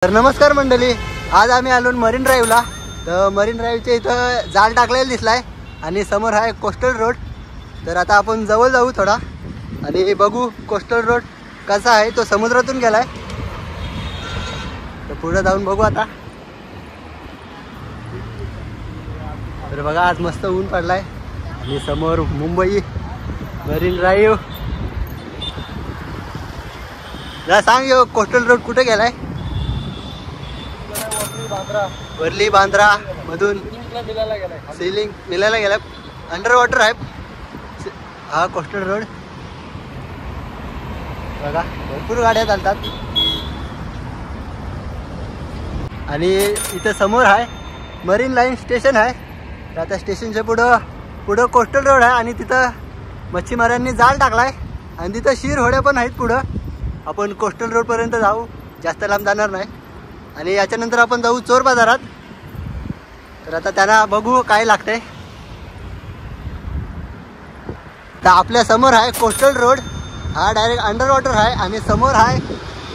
तर नमस्कार मंडळी, आज आम्ही आलो मरीन ड्राईव्हला. तर मरीन ड्राईव्हच्या इथं जाल टाकलेला दिसलाय आणि समोर आहे कोस्टल रोड. तर आता आपण जवळ जाऊ थोडा आणि बघू कोस्टल रोड कसा आहे. तो समुद्रातून गेलाय, तर पुढे जाऊन बघू आता. तर बघा, आज मस्त ऊन पडलाय आणि समोर मुंबई मरीन ड्राईव्ह. जरा सांग, यो कोस्टल रोड कुठे गेलाय? वर्ली बांद्रा मधून सिलिंग मिलायला गेला. अंडर वॉटर आहे हा कोस्टल रोड. बघा, भरपूर गाड्या चालतात आणि इथं समोर आहे मरीन लाईन स्टेशन आहे. तर आता स्टेशनच्या पुढं कोस्टल रोड आहे आणि तिथं मच्छीमारांनी जाल टाकलाय आणि तिथं शीर होड्या पण आहेत. पुढं आपण कोस्टल रोडपर्यंत जाऊ, जास्त लांब जाणार नाही. आणि याच्यानंतर आपण जाऊ चोर बाजारात. तर आता त्यांना बघू काय लागतंय. तर आपल्या समोर आहे कोस्टल रोड, हा डायरेक्ट अंडर वॉटर आहे. आणि समोर आहे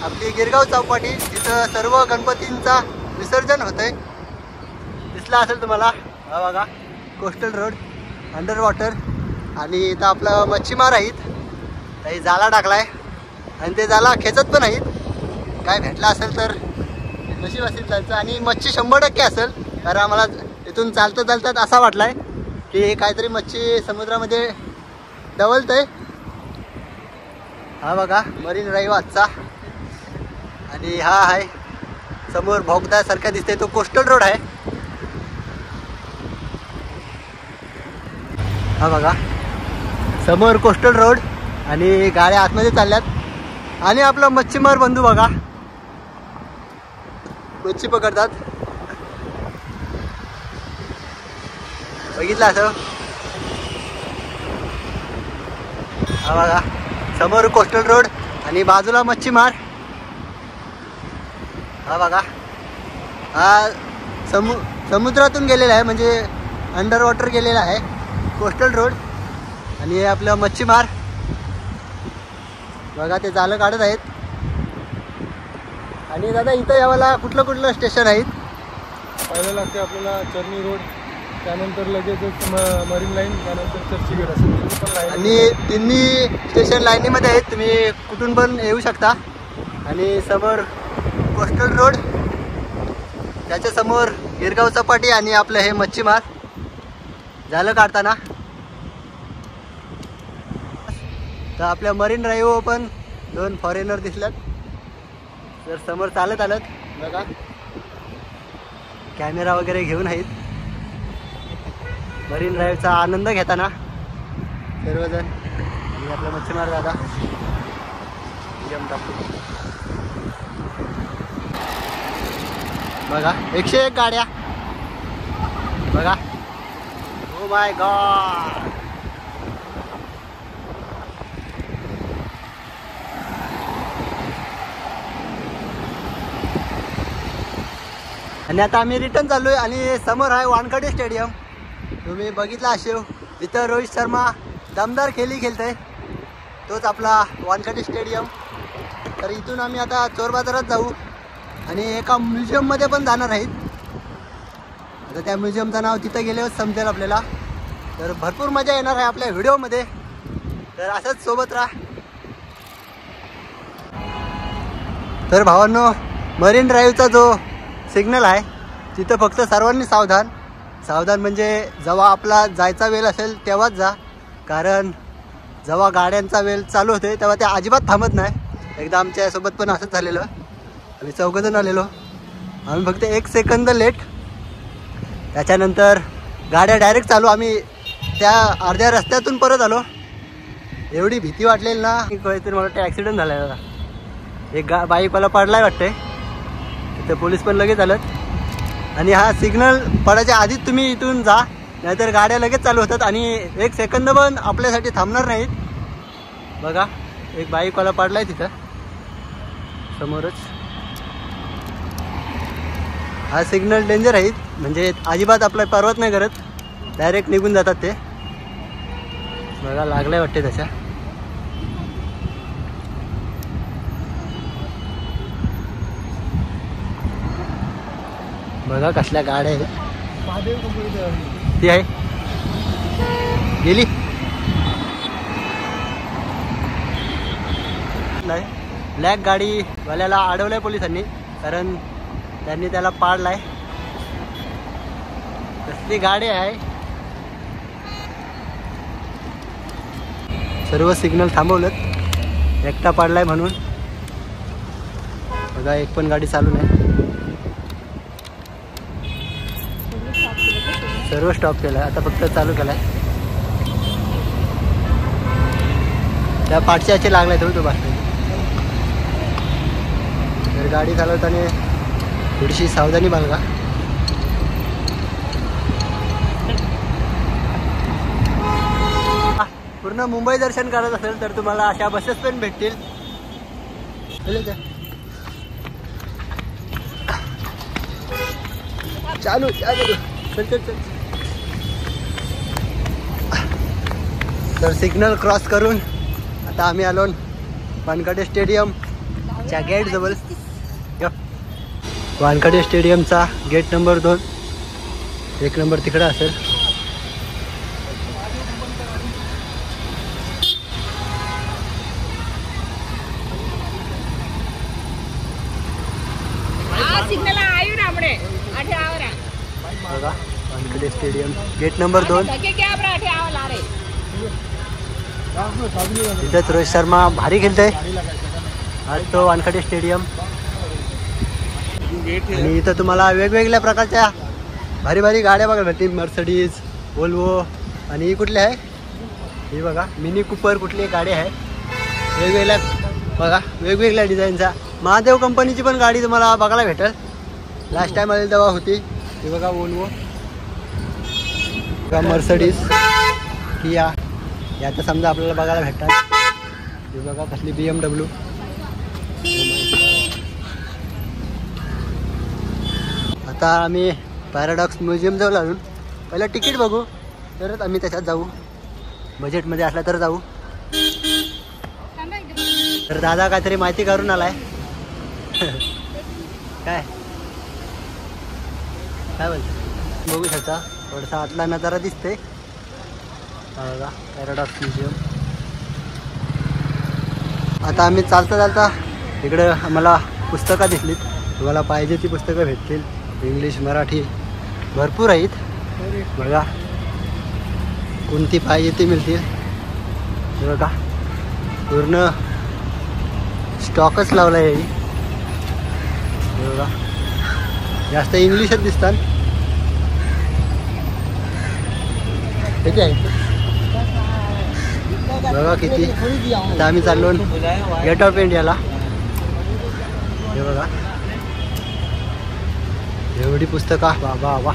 आपली गिरगाव चौपाटी, तिथं सर्व गणपतींचा विसर्जन होतंय. दिसला असेल तुम्हाला, हा बघा कोस्टल रोड अंडर वॉटर. आणि इथं आपलं मच्छीमार आहेत, काही जाला टाकलाय आणि ते जाला खेचत पण आहेत. काय भेटला असेल तर नशीब असेल त्यांचं. आणि मच्छी 100% असेल, कारण आम्हाला इथून चालतात असा वाटलाय की काहीतरी मच्छी समुद्रामध्ये डवलतंय. हा बघा मरीन ड्राईव्ह आजचा. आणि हा आहे समोर भोगदासारखा दिसतंय, तो कोस्टल रोड आहे. हा बघा समोर कोस्टल रोड आणि गाड्या आतमध्ये चालल्यात. आणि आपला मच्छीमार बंधू बघा, मच्छी पकडतात. बघितलं असं. हा बघा समोर कोस्टल रोड आणि बाजूला मच्छीमार. हा बघा, हा समुद्रातून गेलेला आहे, म्हणजे अंडर वॉटर गेलेला आहे कोस्टल रोड. आणि हे आपलं मच्छीमार बघा, ते जालं काढत आहेत. आणि दादा इथं यावाला कुठलं स्टेशन आहेत? पहिलं लागते आपल्याला चर्नी रोड, त्यानंतर लगेचच मरीन लाईन, त्यानंतर चर्चगेट असेल. आणि तिन्ही स्टेशन लाईनीमध्ये आहेत, तुम्ही कुठून पण येऊ शकता. आणि समोर कोस्टल रोड, त्याच्यासमोर गिरगाव चपाटी आणि आपलं हे मच्छीमार झालं काढताना. तर आपल्या मरीन ड्राईव्ह पण 2 फॉरेनर दिसल्यात. तर समोर चालत आलं बघा, कॅमेरा वगैरे घेऊन आहेत. मरीन ड्राईव्हचा आनंद घेताना सर्वजण. आणि आपला मच्छीमार दादा बघा, 101 गाड्या बघा. Oh my God. आणि आता आम्ही रिटर्न चाललो आहे. आणि समोर आहे वानखडे स्टेडियम, तुम्ही बघितला असेल. इथं रोहित शर्मा दमदार खेळतोय, तोच आपला वानखडे स्टेडियम. तर इथून आम्ही आता चोर बाजारात जाऊ आणि एका म्युझियममध्ये पण जाणार आहेत. आता त्या म्युझियमचं नाव तिथं गेल्यावर समजेल आपल्याला. तर भरपूर मजा येणार आहे आपल्या व्हिडिओमध्ये, तर असंच सोबत राहा. तर भावांनो, मरीन ड्राईव्हचा जो सिग्नल आहे तिथं फक्त सर्वांनी सावधान म्हणजे जेव्हा आपला जायचा वेळ असेल तेव्हाच जा. कारण जेव्हा गाड्यांचा वेळ चालू होते तेव्हा ते अजिबात थांबत नाही. एकदा आमच्यासोबत पण असंच झालेलं. आम्ही 4 जण आलेलो, आम्ही फक्त 1 सेकंद लेट. त्याच्यानंतर गाड्या डायरेक्ट चालू. आम्ही त्या अर्ध्या रस्त्यातून परत आलो. एवढी भीती वाटलेली ना, काहीतरी मला वाटतं ॲक्सिडेंट झाला आहे. एक बाईकवाला पडलाय वाटते, तर पोलीस पण लगेच आलं. आणि हा सिग्नल पडायच्या आधीच तुम्ही इथून जा, नाहीतर गाड्या लगेच चालू होतात आणि 1 सेकंद पण आपल्यासाठी थांबणार नाहीत. बघा, एक बाईकवाला पडलाय तिथं समोरच. हा सिग्नल डेंजर आहे, म्हणजे अजिबात आपला परवत नाही करत, डायरेक्ट निघून जातात ते. बघा लागलाय वाटते तशा. बघा कसल्या गाड्या आहेत. महादेव कंपनीची गाडी. ती आहे गेली नाही. ब्लॅक गाडीवाल्याला अडवलंय पोलिसांनी कारण त्यांनी त्याला पाडलाय. कसली गाडी आहे. सर्व सिग्नल थांबवलं एकटा पाडलाय म्हणून. बघा एक पण गाडी चालू नाही. सर्व स्टॉप केलाय आता फक्त चालू केलाय. त्या पाठच्याचे लागलाय तो बसला. तर गाडी चालवताना थोडीशी सावधानी बाळगा. पूर्ण मुंबई दर्शन करत असेल तर तुम्हाला अशा बसेस पण भेटतील. चालू चालू चल चल चल. तर सिग्नल क्रॉस करून आता आम्ही आलो वानखेडे स्टेडियमच्या गेट जवळ. वानखेडे स्टेडियमचा गेट नंबर 2. 1 नंबर तिकडे असेल. बघा वानखेडे स्टेडियम गेट नंबर 2. तिथेच रोहित शर्मा भारी खेळतोय आज तो वानखेडे स्टेडियम. आणि इथं तुम्हाला वेगवेगळ्या प्रकारच्या भारी भारी गाड्या बघायला भेटतील. मर्सडीज, वोल्वो आणि ही कुठली आहे ही बघा मिनी कूपर कुठली गाडी आहे. वेगवेगळ्या बघा वेगवेगळ्या डिझाईनचा. महादेव कंपनीची पण गाडी तुम्हाला बघायला भेटेल. लास्ट टाइम आलेली तेव्हा होती. ही बघा वोल्वो, मर्सडीज, किया या तर समजा आपल्याला बघायला भेटतात. ही बघा कसली BMW. आता आम्ही पॅराडॉक्स म्युझियम जवळ आलो. पहिलं तिकीट बघू तरच आम्ही त्याच्यात जाऊ. बजेटमध्ये असला तर जाऊ. तर दादा काहीतरी माहिती करून आलाय. काय काय बोलतो बघू शकता. थोडासा आतला नजारा दिसते. बघा पॅराडॉक्स म्युझियम. आता आम्ही चालता चालता इकडं आम्हाला पुस्तकं दिसलीत. तुम्हाला पाहिजे ती पुस्तकं भेटतील. इंग्लिश, मराठी भरपूर आहेत. बघा कोणती पाहिजे ती मिळतील. हे बघा पूर्ण स्टॉकच लावला आहे. हे बघा जास्त इंग्लिशच दिसतात. किती आहे बघा किती. आता आम्ही चाललो गेट ऑफ इंडियाला. हे बघा एवढी पुस्तकं बाबा वा.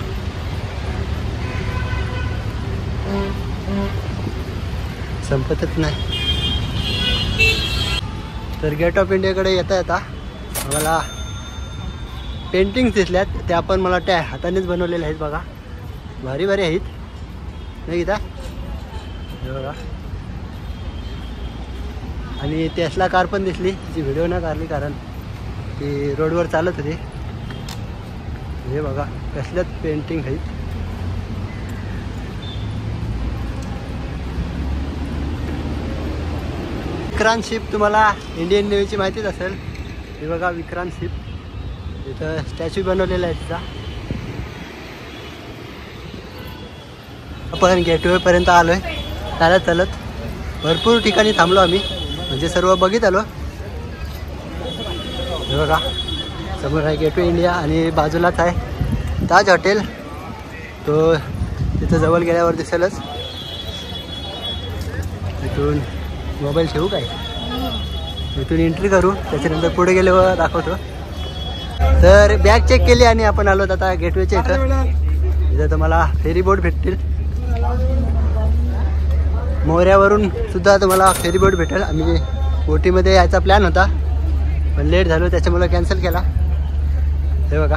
संपतच नाही. तर गेट ऑफ इंडियाकडे येता येता आम्हाला पेंटिंग्स दिसल्यात. त्या पण मला त्या हातानेच बनवलेल्या आहेत. बघा भारी भारी आहेत नाही का. हे बघा आणि टेस्ला कार पण दिसली. तिची व्हिडिओ नाही काढली कारण ती रोडवर चालत होती. हे बघा कसल्याच पेंटिंग आहेत. विक्रांत शिप तुम्हाला इंडियन नेव्हीची माहितीच असेल. हे बघा विक्रांत शिप. इथं स्टॅच्यू बनवलेला आहे तिचा. आपण गेटवेपर्यंत आलो आहे चालत चालत. भरपूर ठिकाणी थांबलो आम्ही म्हणजे सर्व बघित आलो. हे बघा समोर आहे गेटवे इंडिया आणि बाजूलाच आहे ताज हॉटेल. तो तिथं जवळ गेल्यावर दिसेलच. इथून मोबाईल ठेवू काय इथून एंट्री करू त्याच्यानंतर पुढे गेल्यावर दाखवतो. तर बॅग चेक केली आणि आपण आलो आता गेटवेच्या इथं. इथं तुम्हाला फेरी बोट भेटतील. मोऱ्यावरून सुद्धा तुम्हाला फेरी बोट भेटेल. आम्ही बोटीमध्ये यायचा प्लॅन होता पण लेट झालो त्याच्यामुळे कॅन्सल केला. हे बघा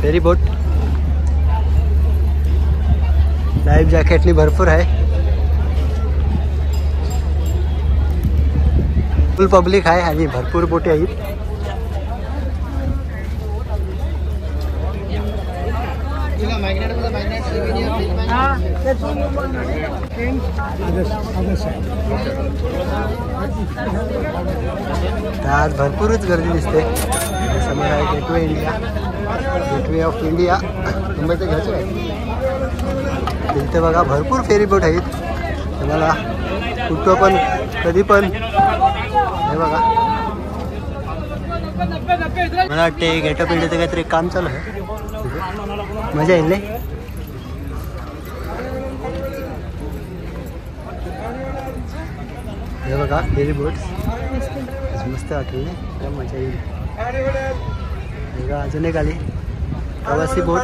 फेरी बोट. लाईफ जॅकेटनी भरपूर आहे. फुल पब्लिक आहे आणि भरपूर बोटी आहेत. तर आज भरपूरच गर्दी दिसते. समोर आहे gateway India, Gateway of India. मुंबईचं घ्यायचं आहे तिथे बघा भरपूर फेरी बोट आहेत. तुम्हाला कुठं पण कधी पण हे बघा. मला वाटते गेट ऑफ इंडियाचं काहीतरी काम चालू आहे. मजा येईल नाही. हे बघा फेरी बोट्स मस्त वाटली नाही काय मजा येईल. बघा अजून एक आली प्रवासी बोट.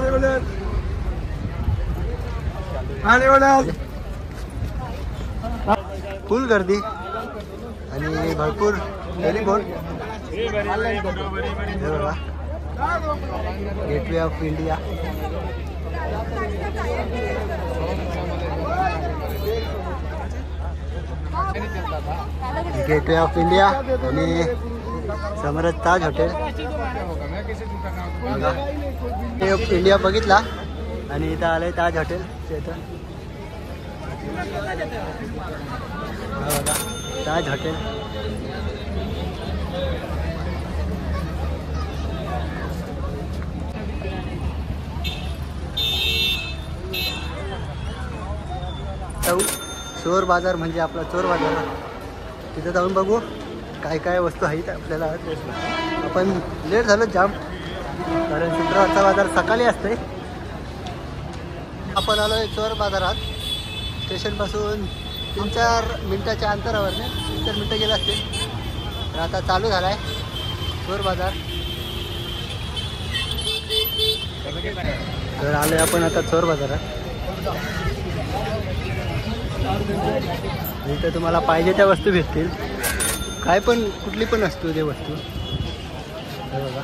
फुल गर्दी आणि भरपूर फेरी बोट. हे बघा Gateway of India. Gateway of India आणि समोरच Taj hotel. Gateway of India बघितला आणि इथं आलंय ताज हॉटेल. इथं ताज हॉटेल. चोर बाजार म्हणजे आपला चोर बाजार. तिथं जाऊन बघू काय काय वस्तू आहेत आपल्याला. आपण लेट झालो जाम कारण शुक्रवारचा बाजार सकाळी असते. आपण आलो आहे चोर बाजारात. स्टेशनपासून 3-4 मिनटाच्या अंतरावरने 3-4 मिनटं गेले असतील. तर आता चालू झाला आहे चोर बाजार. तर आलो आपण आता चोर बाजारात. इथं तुम्हाला पाहिजे त्या वस्तू भेटतील. काय पण कुठली पण असतो ते वस्तू. हे बघा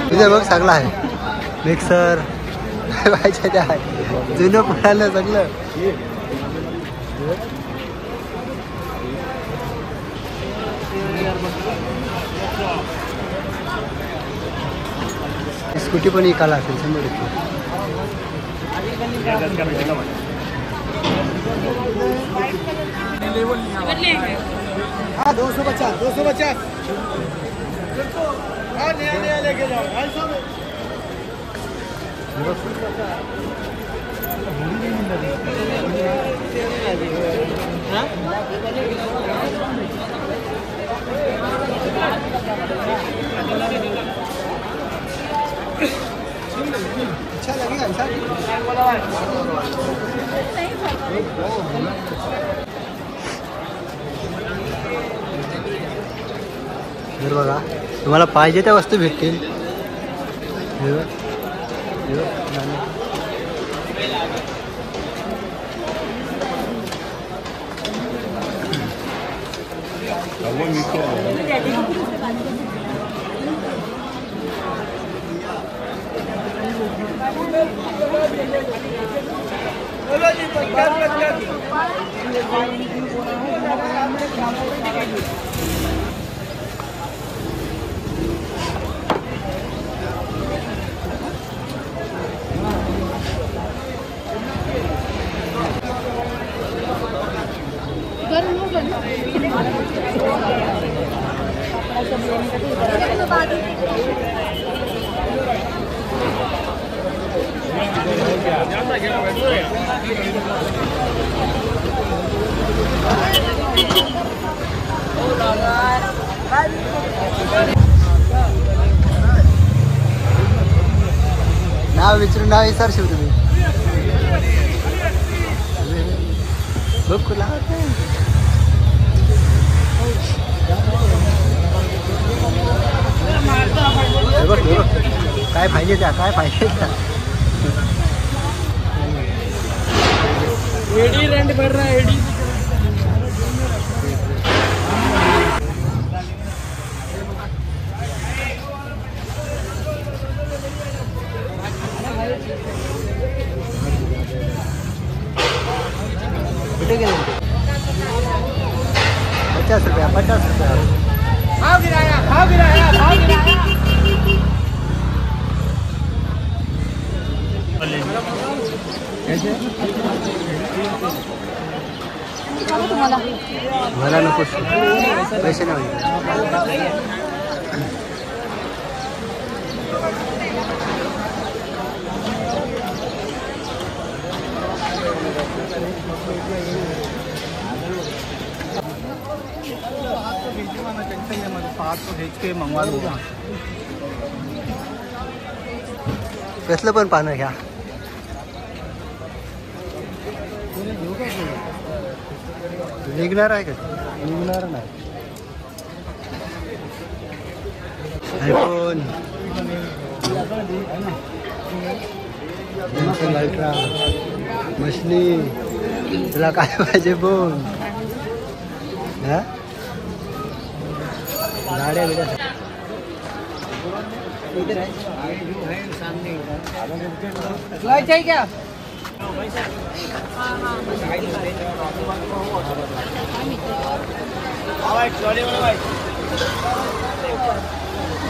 तुझ्या बघ सगळं आहे. मिक्सर काय पाहिजे ते आहे. जुनं पुरालं सगळं. स्कूटी पण इकाला असेल 100%. हाँ 250 250. हाँ नया लेके जाओ भाई साहब. अच्छा लगेगा ऐसा. तर बघा तुम्हाला पाहिजे त्या वस्तू भेटतील. नाव विचारून नाव विचारशील तुम्ही. बघ कुला काय पाहिजे त्या काय पाहिजे त्या. एडी रेंट भर रहा है एडी कुठे गेले 50 रुपया 50 रुपया भाव गिराया भाव गिराया भाव गिराया मला नको पैसे नाही मंगवा दूंगा कसलं पण पानं घ्या निघणार आहे का निघणार नाही आयफोन अल्ट्रा मछली तुला काय पाहिजे बोल हा गाड्या बिड्या चाहिए क्या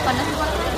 पन्नास